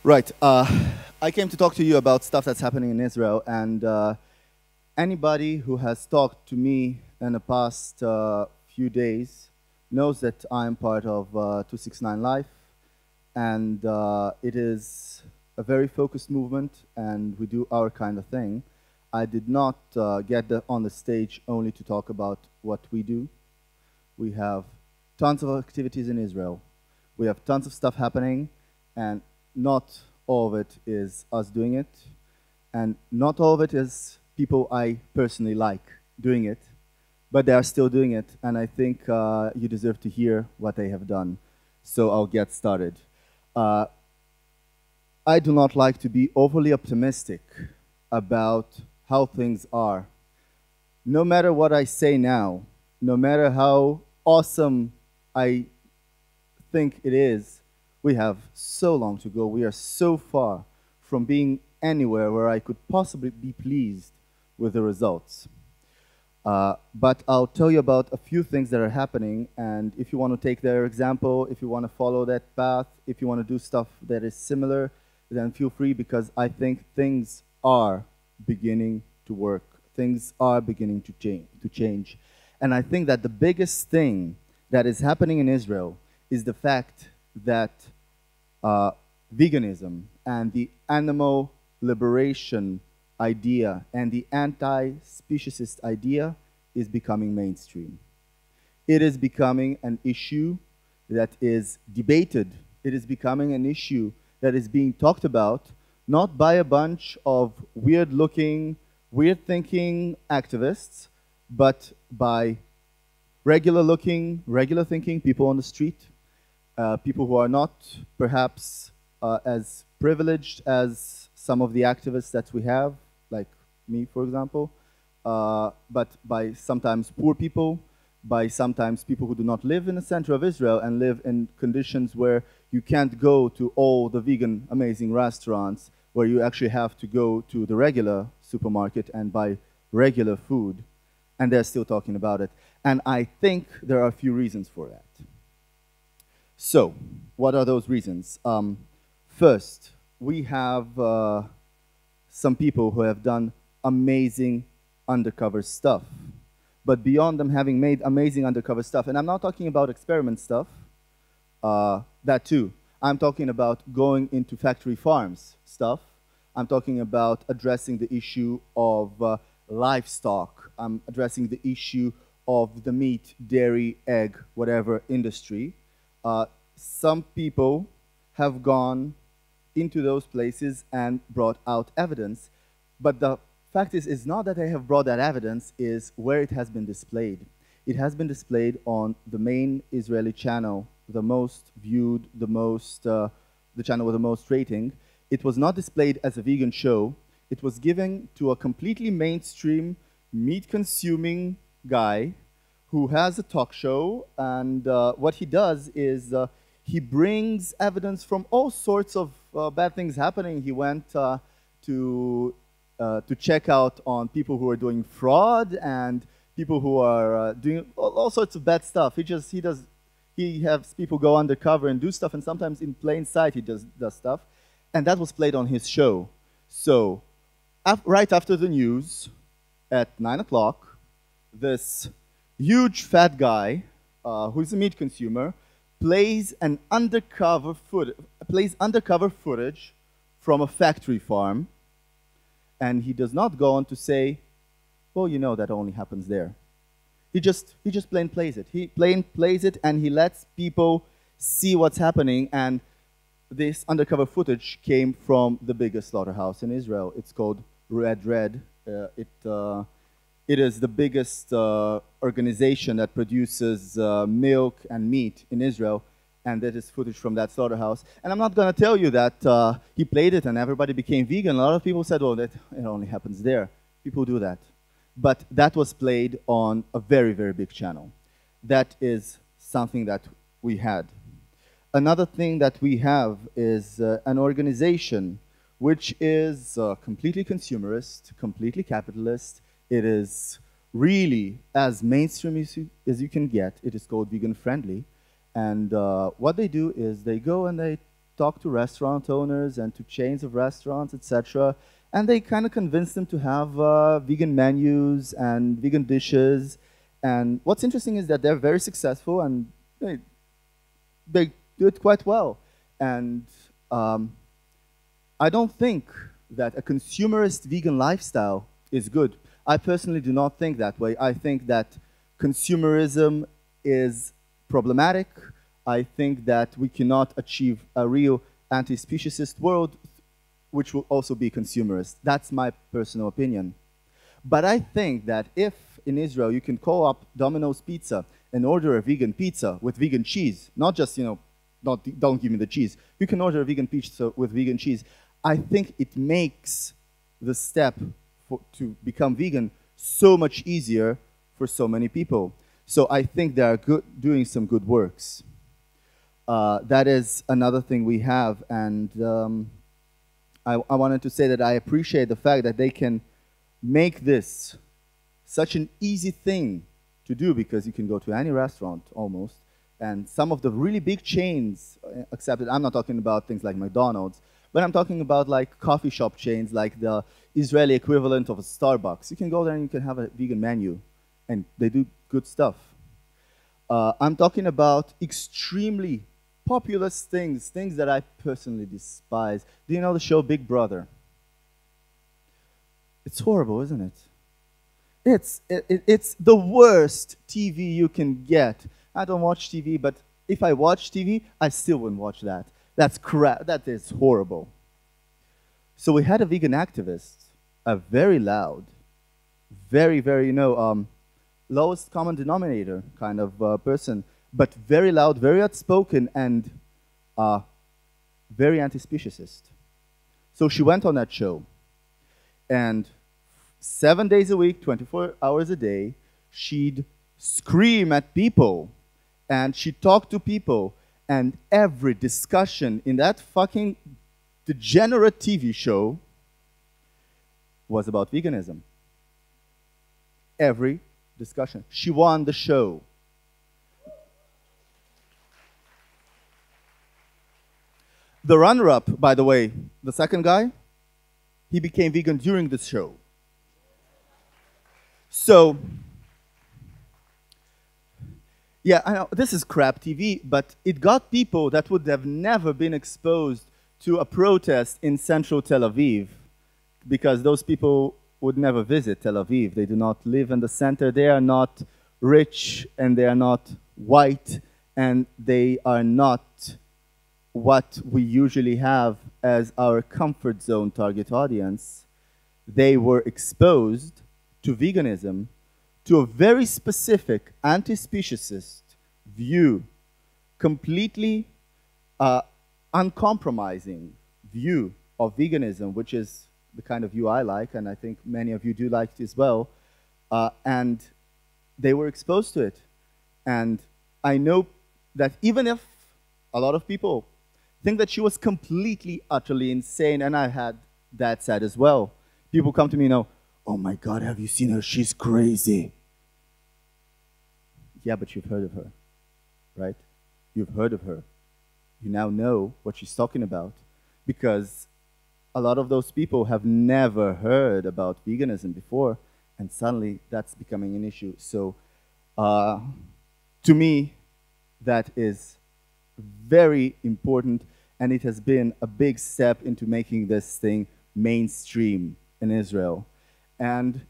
Right. I came to talk to you about stuff that's happening in Israel, and anybody who has talked to me in the past few days knows that I'm part of 269 Life, and it is a very focused movement, and we do our kind of thing. I did not get on the stage only to talk about what we do. We have tons of activities in Israel. We have tons of stuff happening, and not all of it is us doing it, and not all of it is people I personally like doing it, but they are still doing it, and I think you deserve to hear what they have done. So I'll get started. I do not like to be overly optimistic about how things are. No matter what I say now, no matter how awesome I think it is, we have so long to go. We are so far from being anywhere where I could possibly be pleased with the results. But I'll tell you about a few things that are happening, and if you want to take their example, if you want to follow that path, if you want to do stuff that is similar, then feel free, because I think things are beginning to work. Things are beginning to change. And I think that the biggest thing that is happening in Israel is the fact that veganism and the animal liberation idea and the anti-speciesist idea is becoming mainstream. It is becoming an issue that is debated. It is becoming an issue that is being talked about, not by a bunch of weird-looking, weird-thinking activists, but by regular-looking, regular-thinking people on the street, people who are not perhaps as privileged as some of the activists that we have, like me, for example, but by sometimes poor people, by sometimes people who do not live in the center of Israel and live in conditions where you can't go to all the vegan amazing restaurants, where you actually have to go to the regular supermarket and buy regular food, and they're still talking about it. And I think there are a few reasons for that. So, what are those reasons? First, we have some people who have done amazing undercover stuff. But beyond them having made amazing undercover stuff, and I'm not talking about experiment stuff, that too. I'm talking about going into factory farms stuff. I'm talking about addressing the issue of livestock. I'm addressing the issue of the meat, dairy, egg, whatever industry. Some people have gone into those places and brought out evidence, but the fact is not that they have brought that evidence, is where it has been displayed. It has been displayed on the main Israeli channel, the most viewed, the channel with the most rating. It was not displayed as a vegan show. It was given to a completely mainstream, meat-consuming guy who has a talk show, and what he does is he brings evidence from all sorts of bad things happening. He went to check out on people who are doing fraud and people who are doing all sorts of bad stuff. He has people go undercover and do stuff, and sometimes in plain sight he does stuff, and that was played on his show. So right after the news at 9 o'clock, this huge fat guy who's a meat consumer plays undercover footage from a factory farm, and he does not go on to say, well, you know, that only happens there. He just plain plays it. He plain plays it, and he lets people see what's happening. And this undercover footage came from the biggest slaughterhouse in Israel. It's called Red. It is the biggest organization that produces milk and meat in Israel, and that is footage from that slaughterhouse. And I'm not going to tell you that he played it and everybody became vegan. A lot of people said, oh, that it only happens there. People do that. But that was played on a very, very big channel. That is something that we had. Another thing that we have is an organization which is completely consumerist, completely capitalist. It is really as mainstream as you can get. It is called Vegan Friendly. And what they do is they go and they talk to restaurant owners and to chains of restaurants, etc. And they kind of convince them to have vegan menus and vegan dishes. And what's interesting is that they're very successful and they do it quite well. And I don't think that a consumerist vegan lifestyle is good. I personally do not think that way. I think that consumerism is problematic. I think that we cannot achieve a real anti-speciesist world which will also be consumerist. That's my personal opinion. But I think that if in Israel you can call up Domino's Pizza and order a vegan pizza with vegan cheese, not just, don't give me the cheese. You can order a vegan pizza with vegan cheese. I think it makes the step to become vegan so much easier for so many people. So I think they are doing some good works. That is another thing we have, and I wanted to say that I appreciate the fact that they can make this such an easy thing to do, because you can go to any restaurant almost, and some of the really big chains accept it. I'm not talking about things like McDonald's, but I'm talking about like coffee shop chains, like the Israeli equivalent of a Starbucks. You can go there and you can have a vegan menu, and they do good stuff. I'm talking about extremely populous things that I personally despise. Do you know the show Big Brother? It's horrible, isn't it? It's the worst TV you can get. I don't watch TV, but if I watch TV, I still wouldn't watch that. That's crap. That is horrible. So we had a vegan activist, a very loud, very, lowest common denominator kind of person, but very loud, very outspoken, and very anti-speciesist. So she went on that show, and 7 days a week, 24 hours a day, she'd scream at people, and she'd talk to people, and every discussion in that fucking degenerate TV show was about veganism. Every discussion. She won the show. The runner-up, by the way, the second guy, he became vegan during the show. So, yeah, I know, this is crap TV, but it got people that would have never been exposed to a protest in central Tel Aviv, because those people would never visit Tel Aviv. They do not live in the center. They are not rich, and they are not white, and they are not what we usually have as our comfort zone target audience. They were exposed to veganism, to a very specific anti-speciesist view, completely uncompromising view of veganism, which is the kind of view I like, and I think many of you do like it as well. And they were exposed to it. And I know that even if a lot of people think that she was completely, utterly insane, and I had that said as well. People come to me now, oh my God, have you seen her? She's crazy. Yeah, but you've heard of her, right? You've heard of her. You now know what she's talking about, because a lot of those people have never heard about veganism before, and suddenly that's becoming an issue. So to me, that is very important, and it has been a big step into making this thing mainstream in Israel. And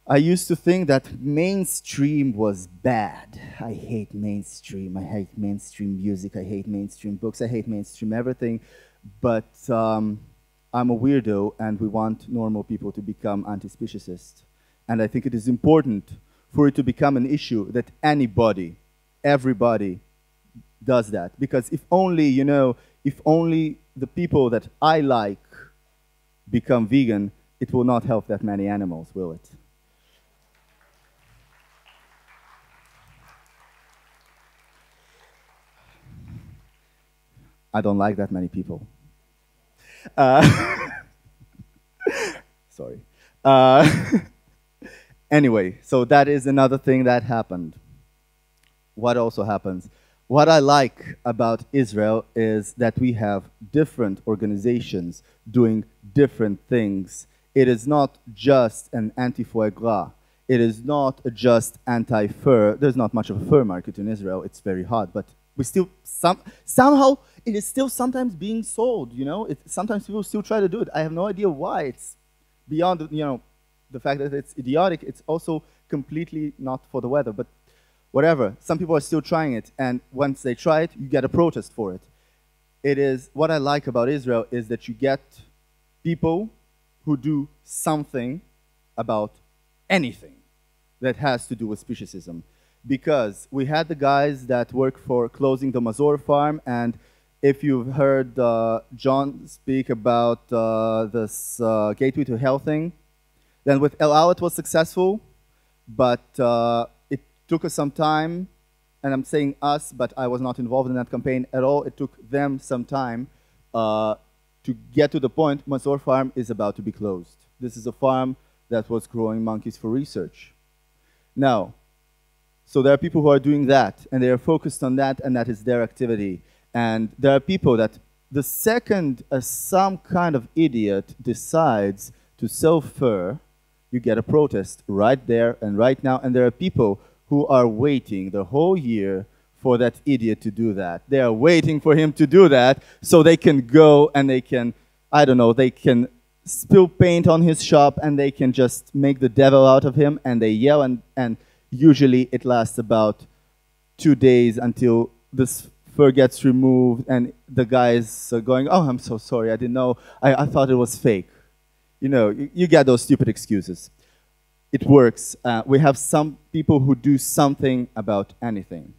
I used to think that mainstream was bad. I hate mainstream. I hate mainstream music. I hate mainstream books. I hate mainstream everything. But I'm a weirdo, and we want normal people to become anti-speciesist. And I think it is important for it to become an issue that anybody, everybody, does that. Because if only, if only the people that I like become vegan, it will not help that many animals, will it? I don't like that many people. Sorry. Anyway, so that is another thing that happened. What also happens? What I like about Israel is that we have different organizations doing different things. It is not just an anti-foie gras. It is not just anti-fur. There's not much of a fur market in Israel. It's very hot, but we still somehow it is still sometimes being sold. You know, sometimes people still try to do it. I have no idea why. It's beyond the fact that it's idiotic. It's also completely not for the weather, but whatever. Some people are still trying it, and once they try it, you get a protest for it. It is what I like about Israel is that you get people who do something about anything that has to do with speciesism. Because we had the guys that work for closing the Mazor farm, and if you've heard John speak about this Gateway to Hell thing, then with El Al it was successful, but it took us some time, and I'm saying us, but I was not involved in that campaign at all. It took them some time to get to the point Mazor farm is about to be closed. This is a farm that was growing monkeys for research. Now, so there are people who are doing that, and they are focused on that, and that is their activity. And there are people that the second some kind of idiot decides to sell fur, you get a protest right there and right now. And there are people who are waiting the whole year for that idiot to do that. They are waiting for him to do that so they can go and they can, I don't know, they can spill paint on his shop and they can just make the devil out of him, and they yell, and usually it lasts about 2 days until this fur gets removed and the guy's going, oh, I'm so sorry, I didn't know, I thought it was fake. You know, you get those stupid excuses. It works. We have some people who do something about anything.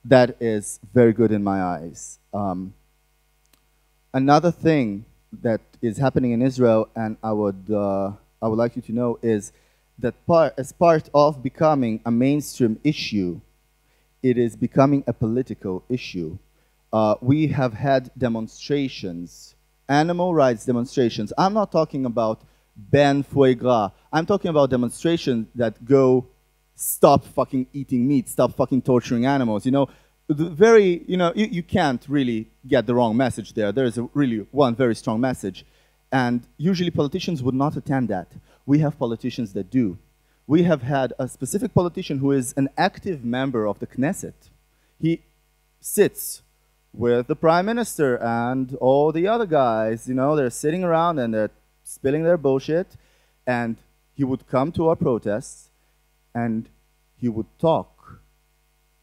That is very good in my eyes. Another thing that is happening in Israel, and I would like you to know, is that as part of becoming a mainstream issue, it is becoming a political issue. We have had demonstrations, animal rights demonstrations. I'm not talking about ban foie gras. I'm talking about demonstrations that go, stop fucking eating meat, stop fucking torturing animals. You know, you can't really get the wrong message there. There is really one very strong message. And usually politicians would not attend that. We have politicians that do. We have had a specific politician who is an active member of the Knesset. He sits with the prime minister and all the other guys. You know, they're sitting around and they're spilling their bullshit. And he would come to our protests and he would talk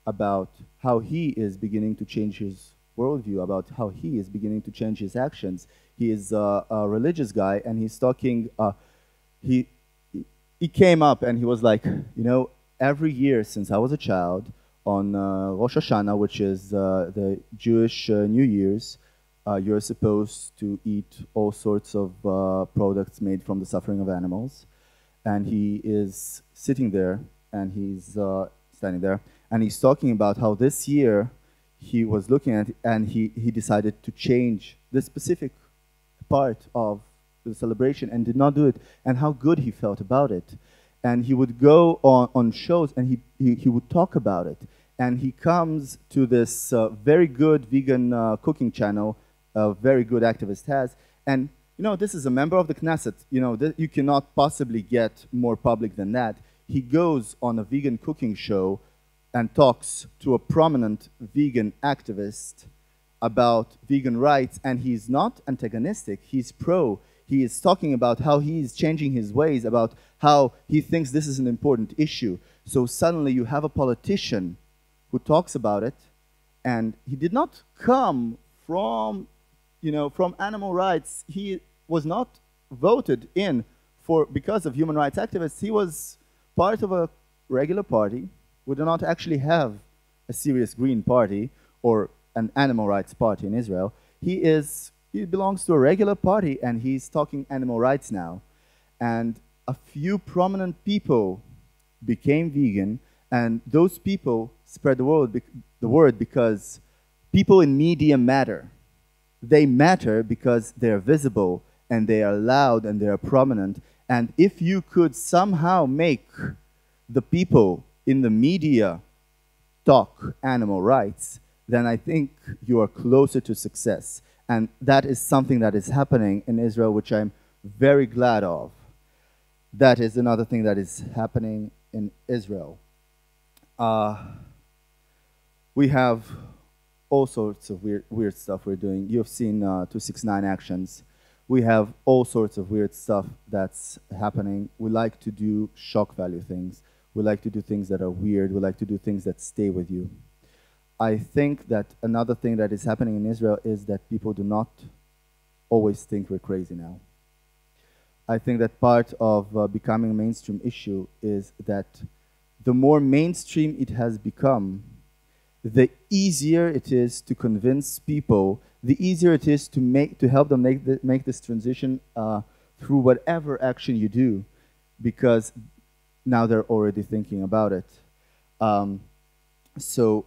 about how he is beginning to change his worldview, about how he is beginning to change his actions. He is a religious guy, and he's talking, he came up and he was like, you know, every year since I was a child, on Rosh Hashanah, which is the Jewish New Year's, you're supposed to eat all sorts of products made from the suffering of animals. And he is sitting there, and he's standing there, and he's talking about how this year he was looking at it, and he decided to change the specific part of the celebration and did not do it, and how good he felt about it. And he would go on shows and he would talk about it. And he comes to this very good vegan cooking channel, a very good activist has. And you know, this is a member of the Knesset. You know, you cannot possibly get more public than that. He goes on a vegan cooking show and talks to a prominent vegan activist about vegan rights, and he's not antagonistic, he's pro. He is talking about how he's changing his ways, about how he thinks this is an important issue. So suddenly you have a politician who talks about it, and he did not come from, you know, from animal rights. He was not voted in because of human rights activists. He was part of a regular party. We do not actually have a serious green party or an animal rights party in Israel. He belongs to a regular party, and he's talking animal rights now. And a few prominent people became vegan, and those people spread the word because people in media matter. They matter because they're visible, and they are loud, and they are prominent. And if you could somehow make the people in the media talk animal rights, then I think you are closer to success. And that is something that is happening in Israel, which I'm very glad of. That is another thing that is happening in Israel. We have all sorts of weird stuff we're doing. You've seen 269 actions. We have all sorts of weird stuff that's happening. We like to do shock value things. We like to do things that are weird. We like to do things that stay with you. I think that another thing that is happening in Israel is that people do not always think we're crazy now. I think that part of becoming a mainstream issue is that the more mainstream it has become, the easier it is to convince people, the easier it is to help them make this transition through whatever action you do, because now they're already thinking about it. So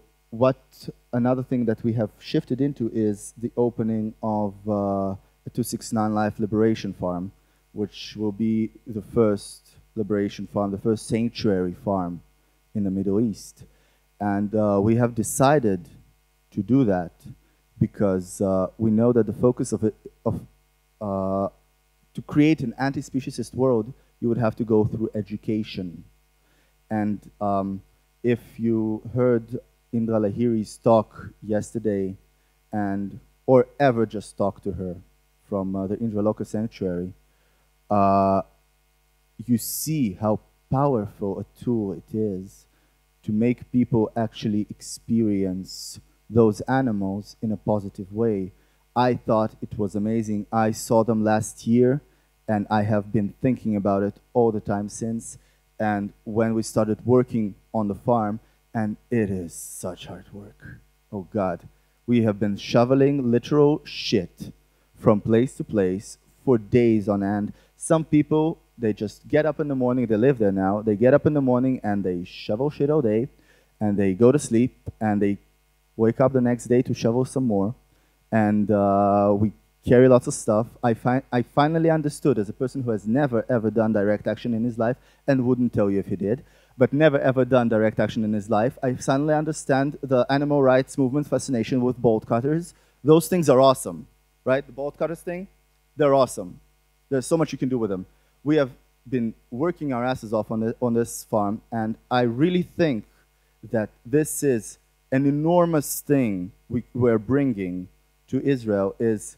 another thing that we have shifted into is the opening of a 269 Life Liberation Farm, which will be the first liberation farm, the first sanctuary farm in the Middle East. And we have decided to do that because we know that the focus of to create an anti-speciesist world, you would have to go through education. And if you heard Indra Lahiri's talk yesterday, or ever just talked to her from the Indra Loka Sanctuary, you see how powerful a tool it is to make people actually experience those animals in a positive way. I thought it was amazing. I saw them last year, and I have been thinking about it all the time since. And when we started working on the farm, and it is such hard work. Oh God. We have been shoveling literal shit from place to place for days on end. Some people, they just get up in the morning, they live there now, they get up in the morning and they shovel shit all day, and they go to sleep, and they wake up the next day to shovel some more, and we carry lots of stuff. I finally understood, as a person who has never ever done direct action in his life, and wouldn't tell you if he did, but never ever done direct action in his life, I suddenly understand the animal rights movement fascination with bolt cutters. Those things are awesome, right? The bolt cutters thing, they're awesome. There's so much you can do with them. We have been working our asses off on this farm, and I really think that this is an enormous thing we're bringing to Israel, is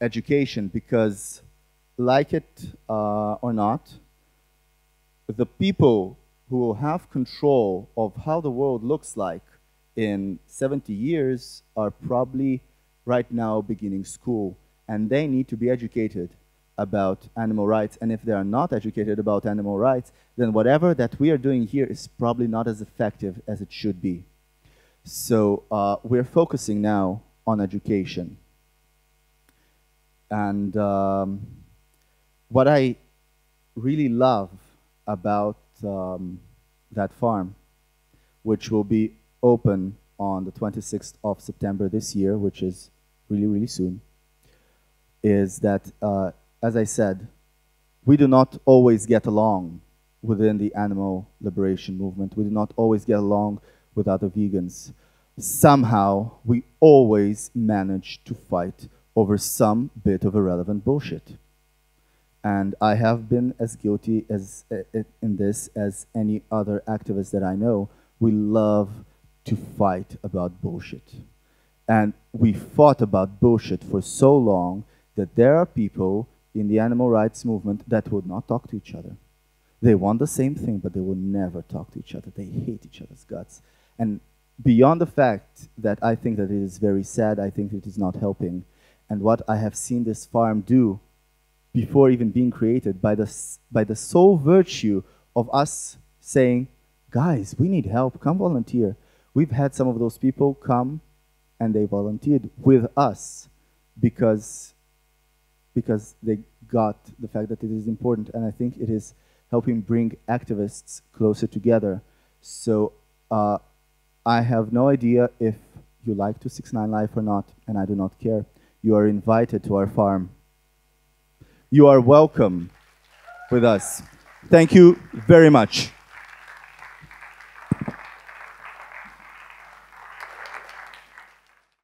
education, because like it or not, the people who will have control of how the world looks like in 70 years are probably right now beginning school, and they need to be educated about animal rights. And if they are not educated about animal rights, then whatever that we are doing here is probably not as effective as it should be. So we're focusing now on education. And what I really love about that farm, which will be open on the 26th of September this year, which is really, really soon, is that, as I said, we do not always get along within the animal liberation movement. We do not always get along with other vegans. Somehow, we always manage to fight over some bit of irrelevant bullshit. And I have been as guilty as in this as any other activist that I know. We love to fight about bullshit. And we fought about bullshit for so long that there are people in the animal rights movement that would not talk to each other. They want the same thing, but they will never talk to each other. They hate each other's guts. And beyond the fact that I think that it is very sad, I think it is not helping. And what I have seen this farm do before even being created, by the sole virtue of us saying, guys, we need help, come volunteer. We've had some of those people come and they volunteered with us because they got the fact that it is important, and I think it is helping bring activists closer together. So I have no idea if you like 269 Life or not, and I do not care. You are invited to our farm. You are welcome with us. Thank you very much.